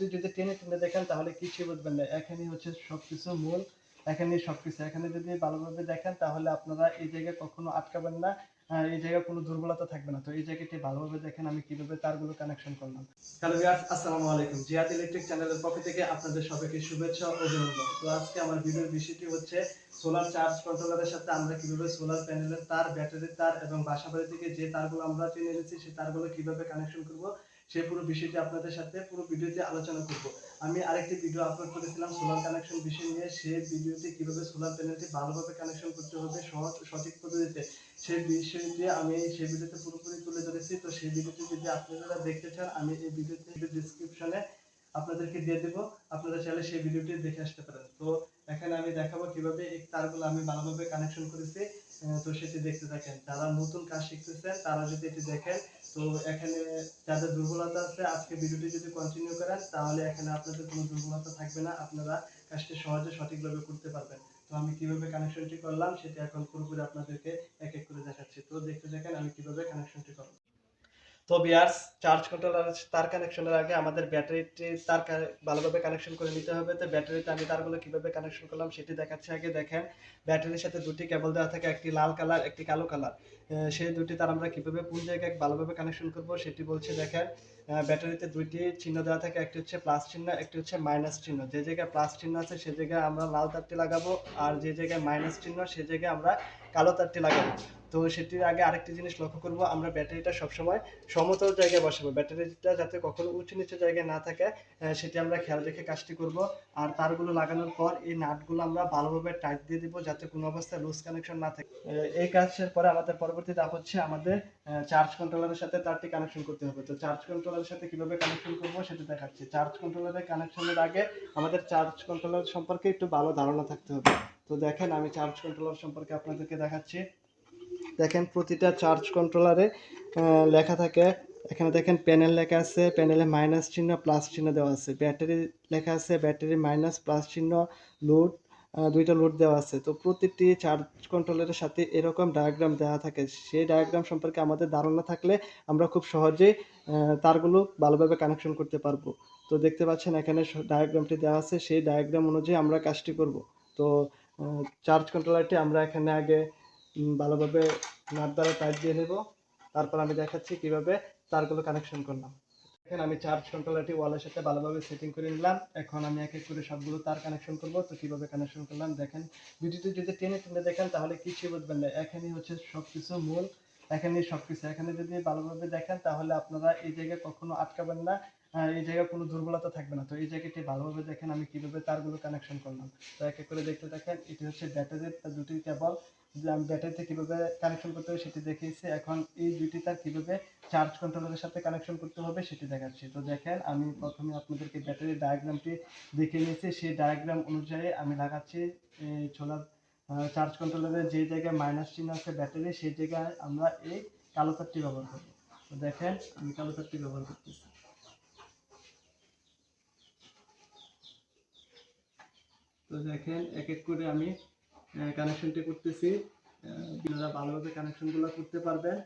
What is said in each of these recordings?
যদি টেনে টেনে দেখেন তাহলে কিছুই বুঝবেন না। এখানেই হচ্ছে সবকিছু মূল, এখানেই সবকিছু। এখানে যদি ভালোভাবে দেখেন তাহলে আপনারা এই জায়গায় কখনো আটকাবেন না, এই জায়গায় কোনো দুর্বলতা থাকবে না। তো এই জায়গাটি ভালোভাবে দেখেন আমি কিভাবে তারগুলো কানেকশন করলাম। হ্যালো ভিউয়ার্স, আসসালামু আলাইকুম। জিহাদ ইলেকট্রিক চ্যানেলের পক্ষ থেকে আপনাদের সবাইকে শুভেচ্ছা ও অভিনন্দন। তো আজকে আমার ভিডিওর বিষয়টি হচ্ছে সোলার চার্জ কন্ট্রোলারের সাথে আমরা কিভাবে সোলার প্যানেলের তার, ব্যাটারির তার এবং বাসাবাড়ি থেকে যে তারগুলো আমরা টেনে এনেছি সেই তারগুলো কিভাবে কানেকশন করব সেই পুরো বিষয়টি আপনাদের সাথে পুরো ভিডিওতে আলোচনা করব। আমি আরেকটি ভিডিও আপলোড করেছিলাম সোলার কানেকশন বিষয় নিয়ে, সেই ভিডিওতে কিভাবে সোলার প্যানেলটি ভালোভাবে কানেকশন করতে হবে সহজ সঠিক পদ্ধতিতে, সেই বিষয়টি আমি সেই ভিডিওতে পুরোপুরি তুলে ধরেছি। তো সেই ভিডিওটি যদি আপনারা দেখতে চান আমি এই ভিডিওতে ডেসক্রিপশনে আপনাদেরকে দিয়ে দেব, আপনারা চাইলে সেই ভিডিওটি দেখে আসতে পারেন। তো এখানে আমি দেখাবো কিভাবে এই তারগুলো আমি ভালোভাবে কানেকশন করেছি। তো সেটি দেখতে থাকেন। যারা নতুন কাজ শিখতেছেন তারা যদি এটি দেখেন, তো এখানে যাদের দুর্বলতা আছে আজকে ভিডিওটি যদি কন্টিনিউ করেন তাহলে এখানে আপনাদের কোনো দুর্বলতা থাকবে না, আপনারা কাজটি সহজে সঠিকভাবে করতে পারবেন। তো আমি কিভাবে কানেকশনটি করলাম সেটা এখন পুরোপুরি আপনাদেরকে এক এক করে দেখাচ্ছি। তো দেখতে দেখেন আমি কিভাবে কানেকশনটি করলাম। তো ভিউয়ার্স, চার্জ কন্ট্রোলার তার কানেকশনের আগে আমাদের ব্যাটারিটি তার ভালোভাবে কানেকশন করে নিতে হবে। তো ব্যাটারিতে আমি তারগুলো কিভাবে কানেকশন করলাম সেটি দেখাচ্ছি। আগে দেখেন ব্যাটারির সাথে দুটি কেবল দেওয়া থাকে, একটি লাল কালার একটি কালো কালার। সেই দুটি তার আমরা কিভাবে কোন জায়গায় ভালোভাবে কানেকশন করব সেটি বলছি। দেখেন ব্যাটারিতে দুইটি চিহ্ন দেওয়া থাকে, একটি হচ্ছে প্লাস চিহ্ন একটি হচ্ছে মাইনাস চিহ্ন। যে জায়গায় প্লাস চিহ্ন আছে সে জায়গায় আমরা লাল তারটি লাগাবো, আর যে জায়গায় মাইনাস চিহ্ন সে জায়গায় আমরা কালো তারটি লাগাবো। তো সেটির আগে আরেকটি জিনিস লক্ষ্য করব, আমরা ব্যাটারিটা সবসময় সমতল জায়গায় বসাবো, ব্যাটারিটা যাতে কখনো উঁচু নিচু জায়গায় না থাকে সেটি আমরা খেয়াল রেখে কাজটি করব। আর তারগুলো লাগানোর পর এই নাটগুলো আমরা ভালোভাবে টাইট দিয়ে দিব যাতে কোনো অবস্থায় লুজ কানেকশন না থাকে। এই কাজের পরে আমাদের পরবর্তী ধাপ হচ্ছে আমাদের চার্জ কন্ট্রোলারের সাথে তারটি কানেকশন করতে হবে। তো চার্জ কন্ট্রোলারের সাথে কিভাবে কানেকশন করব সেটা দেখাচ্ছি। চার্জ কন্ট্রোলারের কানেকশনের আগে আমাদের চার্জ কন্ট্রোলার সম্পর্কে একটু ভালো ধারণা থাকতে হবে। তো দেখেন আমি চার্জ কন্ট্রোলার সম্পর্কে আপনাদেরকে দেখাচ্ছি। দেখেন প্রতিটা চার্জ কন্ট্রোলারে লেখা থাকে, এখানে দেখেন প্যানেল লেখা আছে, প্যানেলে মাইনাস চিহ্ন প্লাস চিহ্ন দেওয়া আছে, ব্যাটারি লেখা আছে, ব্যাটারি মাইনাস প্লাস চিহ্ন, লোড দুইটা লোড দেওয়া আছে। তো প্রতিটি চার্জ কন্ট্রোলারের সাথে এরকম ডায়াগ্রাম দেওয়া থাকে। সেই ডায়াগ্রাম সম্পর্কে আমাদের ধারণা থাকলে আমরা খুব সহজেই তারগুলো ভালোভাবে কানেকশন করতে পারবো। তো দেখতে পাচ্ছেন এখানে ডায়াগ্রামটি দেওয়া আছে, সেই ডায়াগ্রাম অনুযায়ী আমরা কাজটি করব। তো চার্জ কন্ট্রোলারটি আমরা এখানে আগে ভালোভাবে নাট দ্বারা টাইট দিয়ে নেব, তারপর আমি দেখাচ্ছি কিভাবে তারগুলো কানেকশন করলাম। দেখেন আমি চার্জ কন্ট্রোলারটি ওয়ালের সাথে ভালোভাবে সেটিং করে নিলাম। এখন আমি এক এক করে সবগুলো তার কানেকশন করব। তো কিভাবে কানেকশন করলাম দেখেন, ভিডিওটি যদি টেনে টেনে দেখেন তাহলে কিছুই বুঝবেন না। এখানেই হচ্ছে সবকিছু মূল, এখানেই সবকিছু। এখানে যদি ভালোভাবে দেখেন তাহলে আপনারা এই জায়গায় কখনো আটকাবেন না, এই জায়গায় কোনো দুর্বলতা থাকবে না। তো এই জায়গাটি ভালোভাবে দেখেন আমি কিভাবে তারগুলো কানেকশন করলাম। তো এক এক করে দেখতে দেখেন। এটি হচ্ছে ব্যাটারির দুটি কেবল, যে আমি ব্যাটারিতে কিভাবে কানেকশন করতে হবে সেটি দেখিয়েছি। এখন এই দুইটি তার কিভাবে চার্জ কন্ট্রোলারের সাথে কানেকশন করতে হবে সেটি দেখাচ্ছি। তো দেখেন আমি প্রথমে আপনাদেরকে ব্যাটারির ডায়াগ্রামটি দেখিয়ে নিয়েছি, সেই ডায়াগ্রাম অনুযায়ী আমি লাগাচ্ছি সোলার চার্জ কন্ট্রোলারের যে জায়গায় মাইনাস চিহ্ন আছে ব্যাটারি সেই জায়গায় আমরা এই কালো তারটি ব্যবহার করব। তো দেখেন আমি কালো তারটি ব্যবহার করতেছি। তো দেখেন এক এক করে আমি কানেকশনটি করতেছি। আপনারা ভালোভাবে কানেকশনগুলো করতে পারবেন,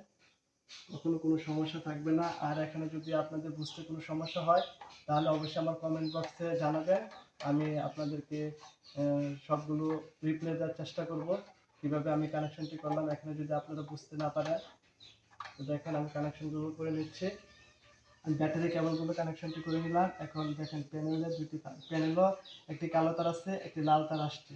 কখনো কোনো সমস্যা থাকবে না। আর এখানে যদি আপনাদের বুঝতে কোনো সমস্যা হয় তাহলে অবশ্যই আমার কমেন্ট বক্সে জানাবেন, আমি আপনাদেরকে সবগুলো রিপ্লাই দেওয়ার চেষ্টা করব কিভাবে আমি কানেকশনটি করলাম। এখানে যদি আপনারা বুঝতে না পারেন তো দেখেন আমি কানেকশনগুলো করে নিচ্ছি। আমি ব্যাটারি কেবলগুলো কানেকশনটি করে নিলাম। এখন দেখেন প্যানেলের দুটি প্যানেলও একটি কালো তার আছে একটি লাল তার আসছে।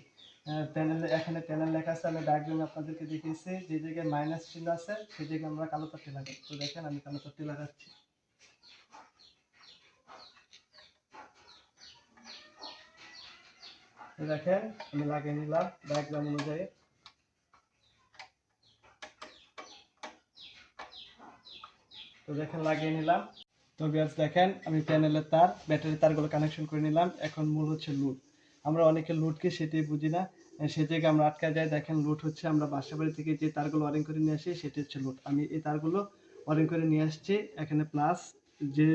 প্যানেলে এখানে প্যানেল লেখা আছে, আমি ডায়াগ্রামে আপনাদেরকে দেখিয়েছি যে জায়গায় মাইনাস চিহ্ন আছে সেই জায়গায় আমরা কালো তারটি লাগাই। তো দেখেন আমি কালো তারটি লাগাচ্ছি। তো দেখেন আমি লাগিয়ে নিলাম ডায়াগ্রাম অনুযায়ী। তো দেখেন লাগিয়ে নিলাম। তো ভিউয়ার্স দেখেন আমি প্যানেলের তার ব্যাটারি তারগুলো কানেকশন করে নিলাম। এখন মূল হচ্ছে লুট। আমরা অনেকে লুটকে সেটি বুঝি না, সে জায়গায় আমরা আটকা যাই। দেখেন লুট হচ্ছে আমরা বাসাবাড়ি থেকে যে তারগুলো ওয়ারিং করে নিয়ে আসি সেটি হচ্ছে লুট। আমি এই তারগুলো ওয়ারিং করে নিয়ে আসছি। এখানে প্লাস যে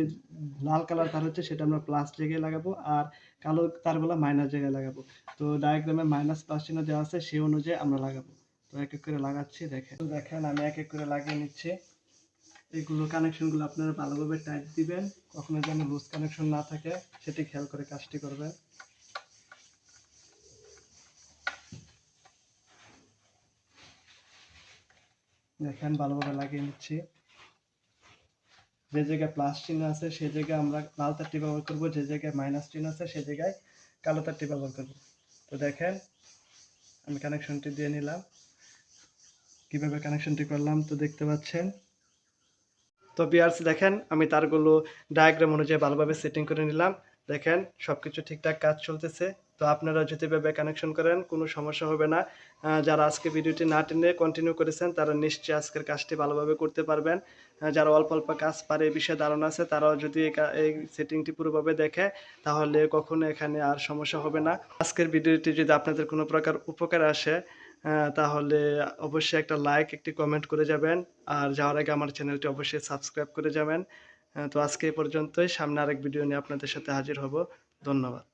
লাল কালার তার হচ্ছে সেটা আমরা প্লাস জায়গায় লাগাবো, আর কালো তারগুলো মাইনাস জায়গায় লাগাবো। তো ডায়াগ্রামে মাইনাস প্লাস চিহ্ন দেওয়া আছে সেই অনুযায়ী আমরা লাগাবো। তো এক এক করে লাগাচ্ছি। দেখেন আমি এক এক করে লাগিয়ে নিচ্ছি। এগুলো কানেকশনগুলো আপনারা ভালোভাবে টাইট দিবেন, কখনো যেন লুজ কানেকশন না থাকে সেটি খেয়াল করে কাজটি করবেন। দেখেন ভালোভাবে লাগিয়ে নিচ্ছি। যে জায়গায় প্লাস চিহ্ন আছে সেই জায়গায় আমরা লাল তারটি ব্যবহার করব, যে জায়গায় মাইনাস চিহ্ন আছে সেই জায়গায় কালো তারটি ব্যবহার করব। তো দেখেন আমি কানেকশনটি দিয়ে নিলাম। কিভাবে কানেকশনটি করলাম তো দেখতে পাচ্ছেন। তো ভিউয়ার্স দেখেন আমি তারগুলো ডায়াগ্রাম অনুযায়ী ভালোভাবে সেটিং করে নিলাম। দেখেন সবকিছু ঠিকঠাক কাজ চলতেছে। তো আপনারা যদি এভাবে কানেকশন করেন কোনো সমস্যা হবে না। যারা আজকে ভিডিওটি না টেনে কন্টিনিউ করেছেন তারা নিশ্চয়ই আজকের কাজটি ভালোভাবে করতে পারবেন। যারা অল্প অল্প কাজ পারে এই বিষয়ে ধারণা আছে তারাও যদি এই সেটিংটি পুরোভাবে দেখে তাহলে কখনো এখানে আর সমস্যা হবে না। আজকের ভিডিওটি যদি আপনাদের কোনো প্রকার উপকার আসে তাহলে অবশ্যই একটা লাইক, একটি কমেন্ট করে যাবেন। আর যাওয়ার আগে আমার চ্যানেলটি অবশ্যই সাবস্ক্রাইব করে যাবেন। তো আজকে এই পর্যন্তই। সামনে আরেক ভিডিও নিয়ে আপনাদের সাথে হাজির হব। ধন্যবাদ।